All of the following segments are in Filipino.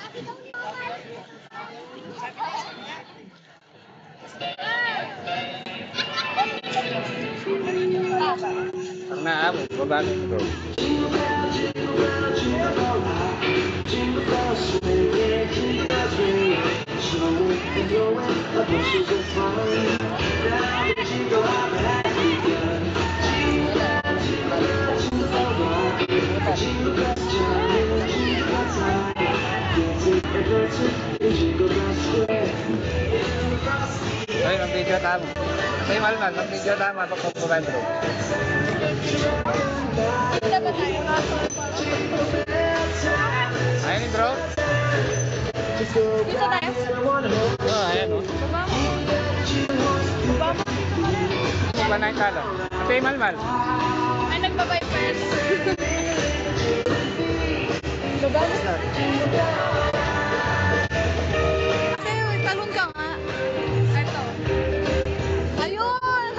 Pag naabot, babago mo bro. Ay, mag-video tama. Ay, malman, mag-video tama. Pagpapulan bro. Ayun bro. Bisa tayo? Oh, ayan o. Baba mo. Baba mo. Baba na yung kala. Ate, malmal. Ay, nagbabay first. Baba mo. Ate, talon ka nga. Ito. Ayun!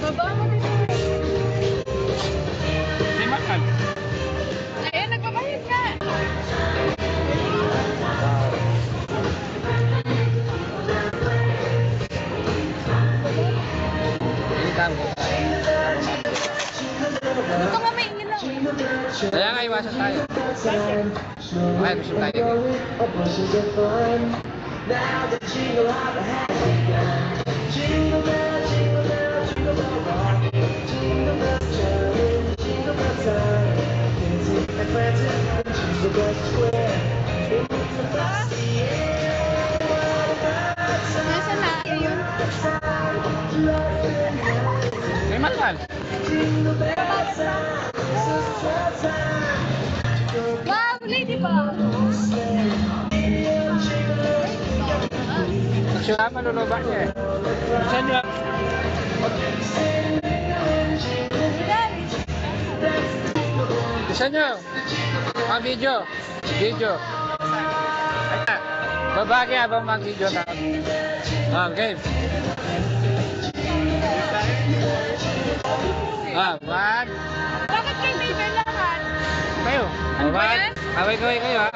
Baba mo. Ate, malmal. Ayun, nagbabayad nga. Hindi tama. Dito nga may ilaw. Kaya nga, iwasan tayo. Okay, gusto tayo. Nasa na? Ayun. May malmal. Wow, lady ba? Siya malulubak niya eh. Saan niya? Isa nyo. Ang video. Video. Ayan. Babagi habang mag-video na. Okay. One. Bakit kay Baby lahat? Kayo. Ano ba yan? Away kayo ha.